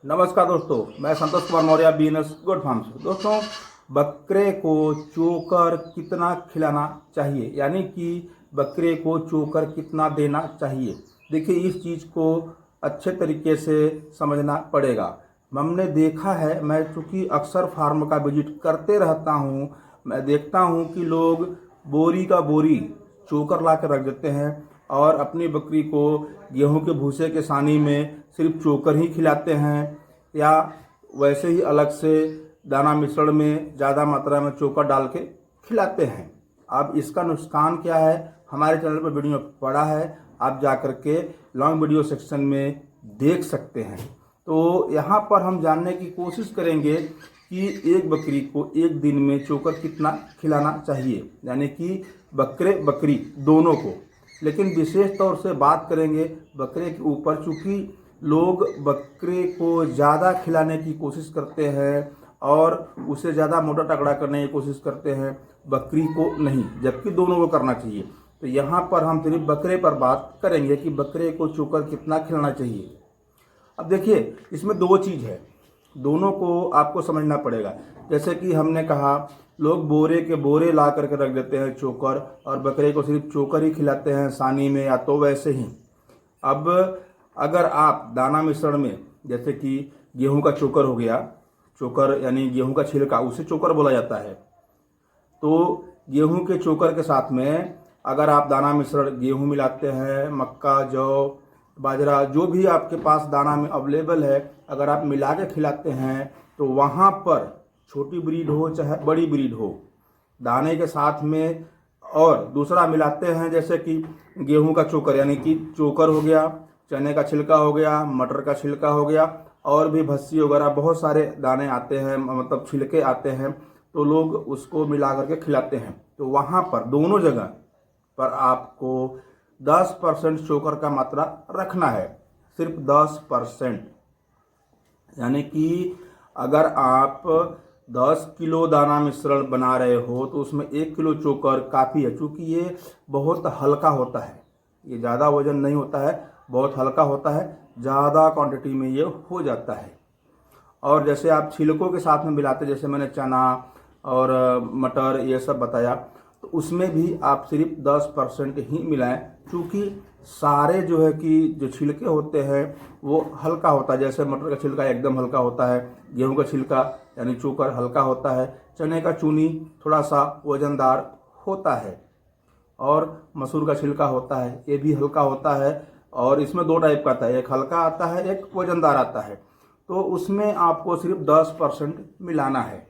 नमस्कार दोस्तों, मैं Santosh Kumar Maurya, BNS good farm से। दोस्तों, बकरे को चोकर कितना खिलाना चाहिए, यानी कि बकरे को चोकर कितना देना चाहिए। देखिए, इस चीज़ को अच्छे तरीके से समझना पड़ेगा। हमने देखा है, मैं चूँकि अक्सर फार्म का विजिट करते रहता हूँ, मैं देखता हूँ कि लोग बोरी का बोरी चोकर ला के रख देते हैं और अपनी बकरी को गेहूं के भूसे के सानी में सिर्फ चोकर ही खिलाते हैं, या वैसे ही अलग से दाना मिश्रण में ज़्यादा मात्रा में चोकर डाल के खिलाते हैं। अब इसका नुकसान क्या है, हमारे चैनल पर वीडियो पड़ा है, आप जा कर के लॉन्ग वीडियो सेक्शन में देख सकते हैं। तो यहाँ पर हम जानने की कोशिश करेंगे कि एक बकरी को एक दिन में चोकर कितना खिलाना चाहिए, यानी कि बकरे बकरी दोनों को। लेकिन विशेष तौर से बात करेंगे बकरे के ऊपर, चूँकि लोग बकरे को ज़्यादा खिलाने की कोशिश करते हैं और उसे ज़्यादा मोटा तगड़ा करने की कोशिश करते हैं, बकरी को नहीं, जबकि दोनों को करना चाहिए। तो यहाँ पर हम सिर्फ बकरे पर बात करेंगे कि बकरे को चोकर कितना खिलाना चाहिए। अब देखिए, इसमें दो चीज़ है, दोनों को आपको समझना पड़ेगा। जैसे कि हमने कहा, लोग बोरे के बोरे ला करके रख देते हैं चोकर और बकरे को सिर्फ चोकर ही खिलाते हैं सानी में, या तो वैसे ही। अब अगर आप दाना मिश्रण में, जैसे कि गेहूं का चोकर हो गया, चोकर यानी गेहूं का छिलका, उसे चोकर बोला जाता है, तो गेहूं के चोकर के साथ में अगर आप दाना मिश्रण गेहूं मिलाते हैं, मक्का, जौ, बाजरा, जो भी आपके पास दाना में अवेलेबल है, अगर आप मिला के खिलाते हैं तो वहाँ पर छोटी ब्रीड हो चाहे बड़ी ब्रीड हो, दाने के साथ में और दूसरा मिलाते हैं, जैसे कि गेहूं का चोकर यानी कि चोकर हो गया, चने का छिलका हो गया, मटर का छिलका हो गया, और भी भस्सी वगैरह बहुत सारे दाने आते हैं, मतलब छिलके आते हैं, तो लोग उसको मिला करके खिलाते हैं। तो वहाँ पर दोनों जगह पर आपको 10% चोकर का मात्रा रखना है, सिर्फ 10%। यानी कि अगर आप 10 किलो दाना मिश्रण बना रहे हो तो उसमें 1 किलो चोकर काफ़ी है, क्योंकि ये बहुत हल्का होता है, ये ज़्यादा वजन नहीं होता है, बहुत हल्का होता है, ज़्यादा क्वांटिटी में ये हो जाता है। और जैसे आप छिलकों के साथ में मिलाते, जैसे मैंने चना और मटर ये सब बताया, तो उसमें भी आप सिर्फ 10% ही मिलाएं, क्योंकि सारे जो है कि जो छिलके होते हैं वो हल्का होता है। जैसे मटर का छिलका एकदम हल्का होता है, गेहूं का छिलका यानी चोकर हल्का होता है, चने का चूनी थोड़ा सा वजनदार होता है, और मसूर का छिलका होता है, ये भी हल्का होता है। और इसमें दो टाइप का आता है, एक हल्का आता है, एक वजनदार आता है। तो उसमें आपको सिर्फ 10% मिलाना है।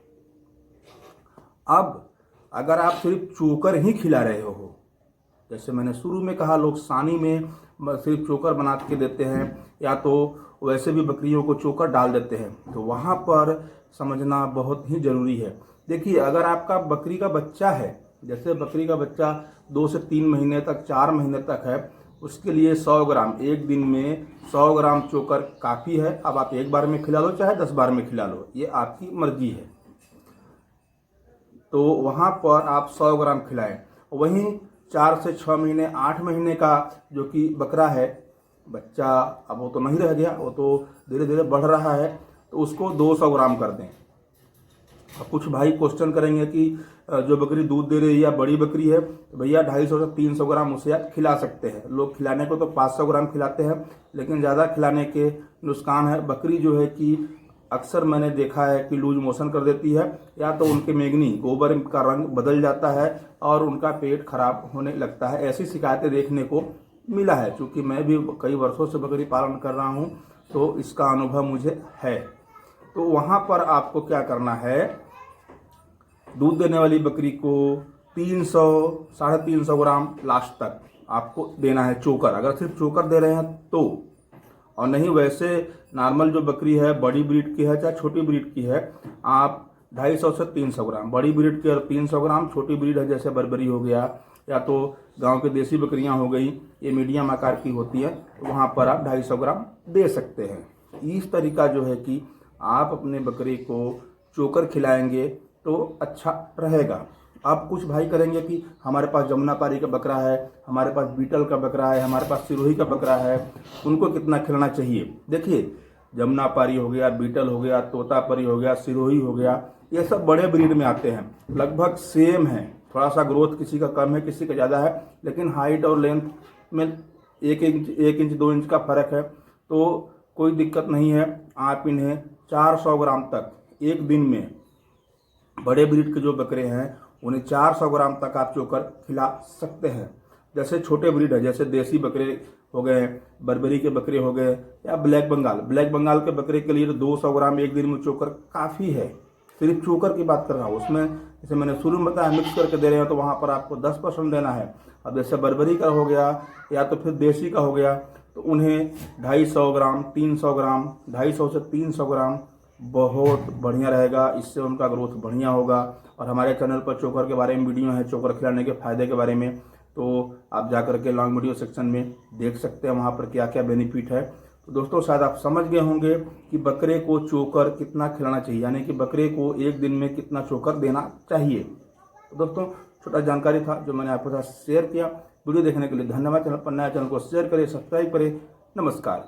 अब अगर आप सिर्फ चोकर ही खिला रहे हो, जैसे मैंने शुरू में कहा, लोग सानी में सिर्फ चोकर बना के देते हैं, या तो वैसे भी बकरियों को चोकर डाल देते हैं, तो वहाँ पर समझना बहुत ही ज़रूरी है। देखिए, अगर आपका बकरी का बच्चा है, जैसे बकरी का बच्चा 2 से 3 महीने तक, 4 महीने तक है, उसके लिए 100 ग्राम, एक दिन में 100 ग्राम चोकर काफ़ी है। अब आप एक बार में खिला लो चाहे 10 बार में खिला लो, ये आपकी मर्जी है। तो वहाँ पर आप 100 ग्राम खिलाएं। वहीं 4 से 6 महीने, 8 महीने का जो कि बकरा है, बच्चा अब वो तो नहीं रह गया, वो तो धीरे धीरे बढ़ रहा है, तो उसको 200 ग्राम कर दें। अब कुछ भाई क्वेश्चन करेंगे कि जो बकरी दूध दे रही है या बड़ी बकरी है, तो भैया 250 से 300 ग्राम उसे आप खिला सकते हैं। लोग खिलाने को तो 500 ग्राम खिलाते हैं, लेकिन ज़्यादा खिलाने के नुकसान है। बकरी जो है कि अक्सर मैंने देखा है कि लूज मोशन कर देती है, या तो उनके मेगनी गोबर का रंग बदल जाता है और उनका पेट खराब होने लगता है। ऐसी शिकायतें देखने को मिला है, क्योंकि मैं भी कई वर्षों से बकरी पालन कर रहा हूँ, तो इसका अनुभव मुझे है। तो वहाँ पर आपको क्या करना है, दूध देने वाली बकरी को 300, 350 ग्राम लास्ट तक आपको देना है चोकर, अगर सिर्फ चोकर दे रहे हैं तो। और नहीं वैसे नॉर्मल जो बकरी है, बड़ी ब्रीड की है चाहे छोटी ब्रीड की है, आप 250 से 300 ग्राम, बड़ी ब्रीड की और 300 ग्राम, छोटी ब्रीड है जैसे बर्बरी हो गया, या तो गांव के देसी बकरियां हो गई, ये मीडियम आकार की होती है, तो वहाँ पर आप 250 ग्राम दे सकते हैं। इस तरीका जो है कि आप अपने बकरी को चोकर खिलाएंगे तो अच्छा रहेगा। अब कुछ भाई करेंगे कि हमारे पास जमुनापारी का बकरा है, हमारे पास बीटल का बकरा है, हमारे पास सिरोही का बकरा है, उनको कितना खिलाना चाहिए। देखिए, जमुनापारी हो गया, बीटल हो गया, तोतापरी हो गया, सिरोही हो गया, ये सब बड़े ब्रीड में आते हैं। लगभग सेम है, थोड़ा सा ग्रोथ किसी का कम है, किसी का ज़्यादा है, लेकिन हाइट और लेंथ में 1 इंच 2 इंच का फर्क है, तो कोई दिक्कत नहीं है। आप इन्हें 400 ग्राम तक एक दिन में, बड़े ब्रीड के जो बकरे हैं उन्हें 400 ग्राम तक आप चोकर खिला सकते हैं। जैसे छोटे ब्रीड है, जैसे देसी बकरे हो गए, बर्बरी के बकरे हो गए, या ब्लैक बंगाल के बकरे के लिए तो 200 ग्राम एक दिन में चोकर काफ़ी है। सिर्फ चोकर की बात कर रहा हूँ, उसमें जैसे मैंने शुरू में बताया मिक्स करके दे रहे हो तो वहाँ पर आपको 10% देना है। अब जैसे बर्बरी का हो गया या तो फिर देसी का हो गया, तो उन्हें 250 ग्राम 300 ग्राम 250 से 300 ग्राम बहुत बढ़िया रहेगा। इससे उनका ग्रोथ बढ़िया होगा। और हमारे चैनल पर चोकर के बारे में वीडियो है, चोकर खिलाने के फायदे के बारे में, तो आप जाकर के लॉन्ग वीडियो सेक्शन में देख सकते हैं वहाँ पर क्या क्या बेनिफिट है। तो दोस्तों शायद आप समझ गए होंगे कि बकरे को चोकर कितना खिलाना चाहिए, यानी कि बकरे को एक दिन में कितना चोकर देना चाहिए। तो दोस्तों छोटा जानकारी था जो मैंने आपके साथ शेयर किया। वीडियो देखने के लिए धन्यवाद। चैनल पर नया, चैनल को शेयर करें, सब्सक्राइब करें। नमस्कार।